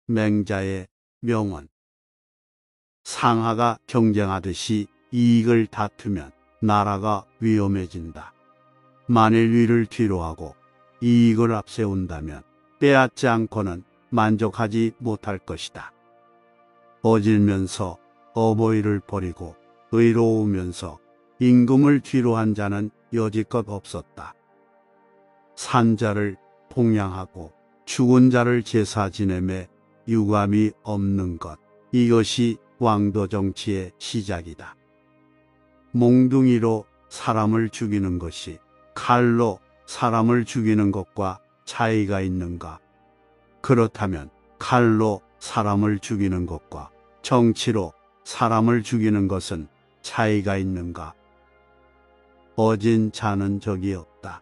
맹자의 명언. 상하가 경쟁하듯이 이익을 다투면 나라가 위험해진다. 만일 위를 뒤로하고 이익을 앞세운다면 빼앗지 않고는 만족하지 못할 것이다. 어질면서 어버이를 버리고 의로우면서 임금을 뒤로한 자는 여지껏 없었다. 산 자를 봉양하고 죽은 자를 제사 지내매 유감이 없는 것, 이것이 왕도 정치의 시작이다. 몽둥이로 사람을 죽이는 것이 칼로 사람을 죽이는 것과 차이가 있는가? 그렇다면 칼로 사람을 죽이는 것과 정치로 사람을 죽이는 것은 차이가 있는가? 어진 자는 적이 없다.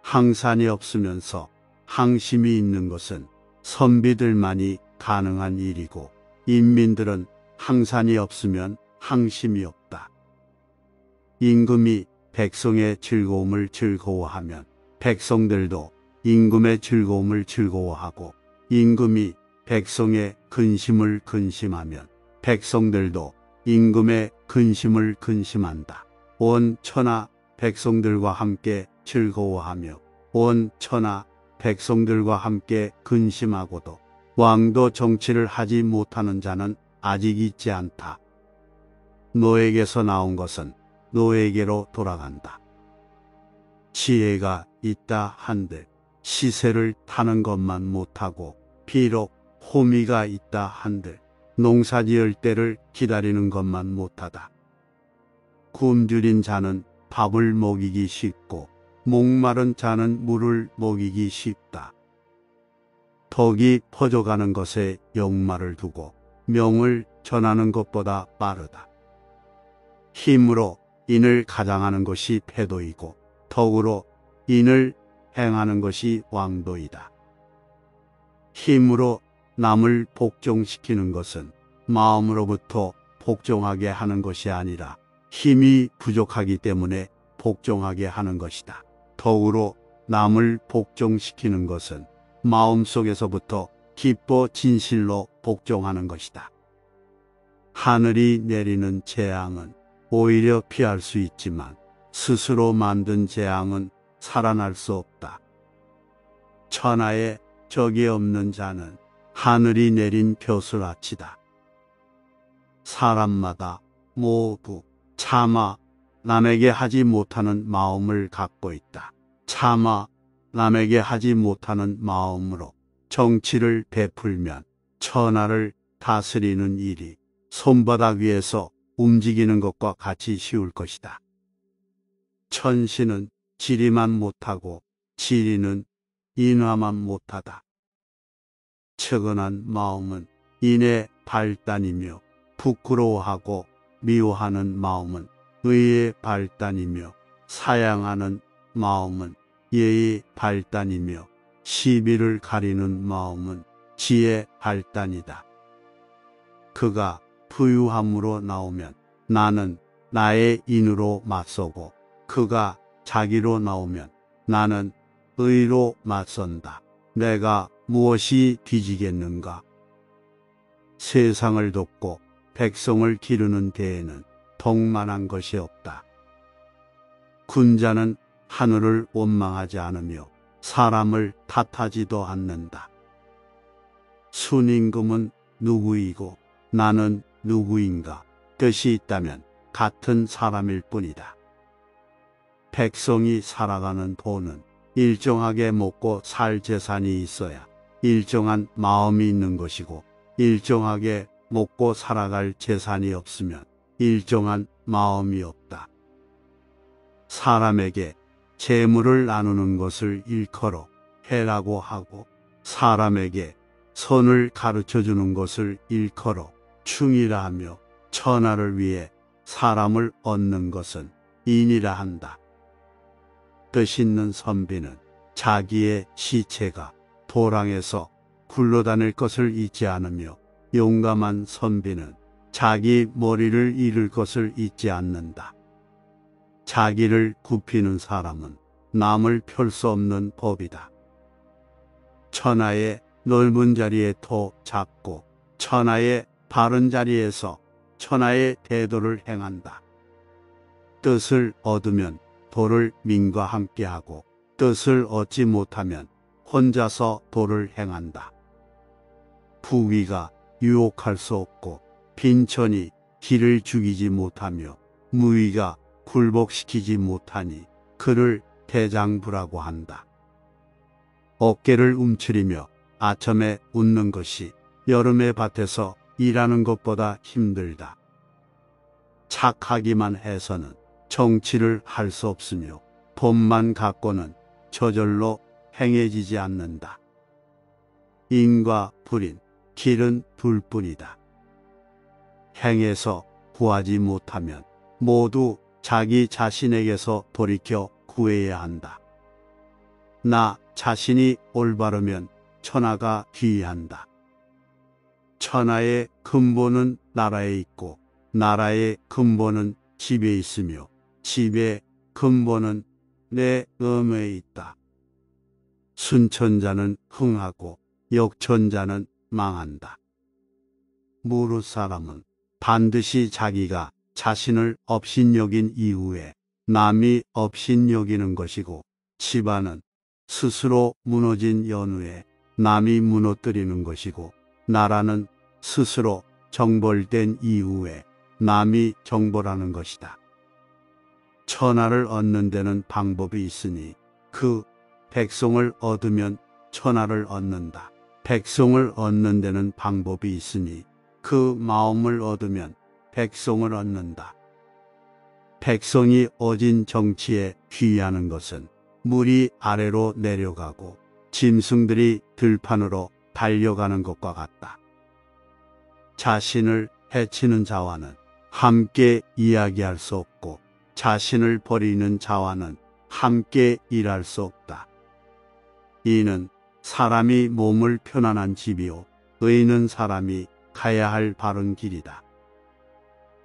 항산이 없으면서 항심이 있는 것은 선비들만이 가능한 일이고 인민들은 항산이 없으면 항심이 없다. 임금이 백성의 즐거움을 즐거워하면 백성들도 임금의 즐거움을 즐거워하고 임금이 백성의 근심을 근심하면 백성들도 임금의 근심을 근심한다. 온 천하 백성들과 함께 즐거워하며 온 천하 백성들과 함께 근심하고도 왕도 정치를 하지 못하는 자는 아직 있지 않다. 노에게서 나온 것은 노에게로 돌아간다. 지혜가 있다 한들 시세를 타는 것만 못하고 비록 호미가 있다 한들 농사 지을 때를 기다리는 것만 못하다. 굶주린 자는 밥을 먹이기 쉽고 목마른 자는 물을 먹이기 쉽다. 덕이 퍼져가는 것에 역마를 두고 명을 전하는 것보다 빠르다. 힘으로 인을 가장하는 것이 패도이고 덕으로 인을 행하는 것이 왕도이다. 힘으로 남을 복종시키는 것은 마음으로부터 복종하게 하는 것이 아니라 힘이 부족하기 때문에 복종하게 하는 것이다. 덕으로 남을 복종시키는 것은 마음속에서부터 기뻐 진실로 복종하는 것이다. 하늘이 내리는 재앙은 오히려 피할 수 있지만 스스로 만든 재앙은 살아날 수 없다. 천하에 적이 없는 자는 하늘이 내린 벼슬아치다. 사람마다 모두 차마 남에게 하지 못하는 마음을 갖고 있다. 차마 남에게 하지 못하는 마음으로 정치를 베풀면 천하를 다스리는 일이 손바닥 위에서 움직이는 것과 같이 쉬울 것이다. 천시는 지리만 못하고 지리는 인화만 못하다. 측은한 마음은 인의 발단이며 부끄러워하고 미워하는 마음은 의의 발단이며 사양하는 마음은 예의 발단이며 시비를 가리는 마음은 지혜 발단이다. 그가 부유함으로 나오면 나는 나의 인으로 맞서고 그가 자기로 나오면 나는 의로 맞선다. 내가 무엇이 뒤지겠는가? 세상을 돕고 백성을 기르는 데에는 덕만한 것이 없다. 군자는 하늘을 원망하지 않으며 사람을 탓하지도 않는다. 순임금은 누구이고 나는 누구인가? 뜻이 있다면 같은 사람일 뿐이다. 백성이 살아가는 돈은 일정하게 먹고 살 재산이 있어야 일정한 마음이 있는 것이고 일정하게 먹고 살아갈 재산이 없으면 일정한 마음이 없다. 사람에게 재물을 나누는 것을 일컬어 해라고 하고 사람에게 선을 가르쳐 주는 것을 일컬어 충이라 하며 천하를 위해 사람을 얻는 것은 인이라 한다. 뜻있는 선비는 자기의 시체가 도랑에서 굴러다닐 것을 잊지 않으며 용감한 선비는 자기 머리를 잃을 것을 잊지 않는다. 자기를 굽히는 사람은 남을 펼 수 없는 법이다. 천하에 넓은 자리에 토 잡고 천하의 바른 자리에서 천하의 대도를 행한다. 뜻을 얻으면 도를 민과 함께하고 뜻을 얻지 못하면 혼자서 도를 행한다. 부귀가 유혹할 수 없고 빈천이 길을 죽이지 못하며 무의가 굴복시키지 못하니 그를 대장부라고 한다. 어깨를 움츠리며 아첨에 웃는 것이 여름의 밭에서 일하는 것보다 힘들다. 착하기만 해서는 정치를 할 수 없으며 돈만 갖고는 저절로 행해지지 않는다. 인과 불인, 길은 둘뿐이다. 행해서 구하지 못하면 모두 자기 자신에게서 돌이켜 구해야 한다. 나 자신이 올바르면 천하가 귀한다. 천하의 근본은 나라에 있고 나라의 근본은 집에 있으며 집의 근본은 내 음에 있다. 순천자는 흥하고 역천자는 망한다. 무릇 사람은 반드시 자기가 자신을 업신여긴 이후에 남이 업신여기는 것이고 집안은 스스로 무너진 연후에 남이 무너뜨리는 것이고 나라는 스스로 정벌된 이후에 남이 정벌하는 것이다. 천하를 얻는 데는 방법이 있으니 그 백성을 얻으면 천하를 얻는다. 백성을 얻는 데는 방법이 있으니 그 마음을 얻으면 백성을 얻는다. 백성이 어진 정치에 귀하는 것은 물이 아래로 내려가고 짐승들이 들판으로 달려가는 것과 같다. 자신을 해치는 자와는 함께 이야기할 수 없고 자신을 버리는 자와는 함께 일할 수 없다. 이는 사람이 몸을 편안한 집이요 의는 사람이 가야 할 바른 길이다.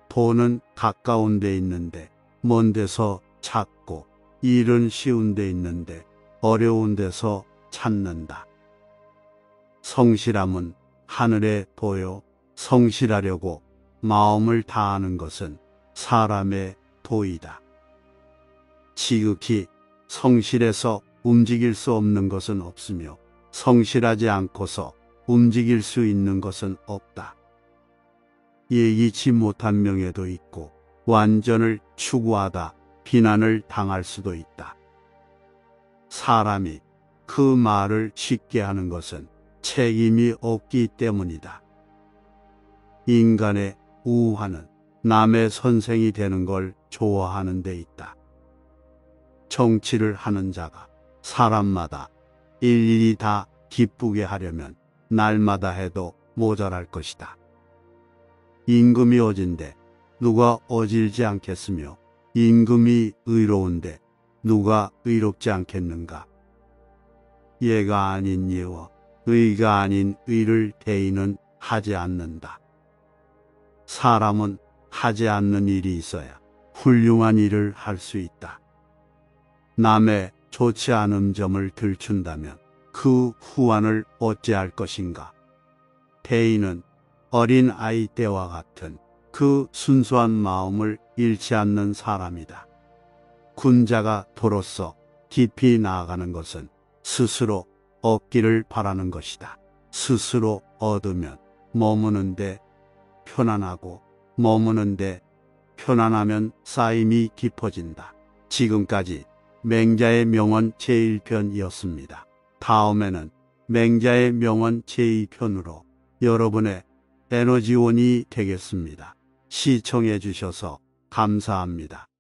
돈은 가까운 데 있는데 먼 데서 찾고 일은 쉬운 데 있는데 어려운 데서 찾는다. 성실함은 하늘에 보여 성실하려고 마음을 다하는 것은 사람의 도이다. 지극히 성실해서 움직일 수 없는 것은 없으며 성실하지 않고서 움직일 수 있는 것은 없다. 예기치 못한 명예도 있고 완전을 추구하다 비난을 당할 수도 있다. 사람이 그 말을 쉽게 하는 것은 책임이 없기 때문이다. 인간의 우화는 남의 선생이 되는 걸 좋아하는 데 있다. 정치를 하는 자가 사람마다 일일이 다 기쁘게 하려면 날마다 해도 모자랄 것이다. 임금이 어진데 누가 어질지 않겠으며 임금이 의로운데 누가 의롭지 않겠는가. 예가 아닌 예와 의가 아닌 의를 대의는 하지 않는다. 사람은 하지 않는 일이 있어야 훌륭한 일을 할 수 있다. 남의 좋지 않은 점을 들춘다면 그 후환을 어찌할 것인가. 대의는 어린 아이 때와 같은 그 순수한 마음을 잃지 않는 사람이다. 군자가 도로서 깊이 나아가는 것은 스스로 얻기를 바라는 것이다. 스스로 얻으면 머무는데 편안하고 머무는데 편안하면 쌓임이 깊어진다. 지금까지 맹자의 명언 제1편이었습니다. 다음에는 맹자의 명언 제2편으로 여러분의 에너지원이 되겠습니다. 시청해 주셔서 감사합니다.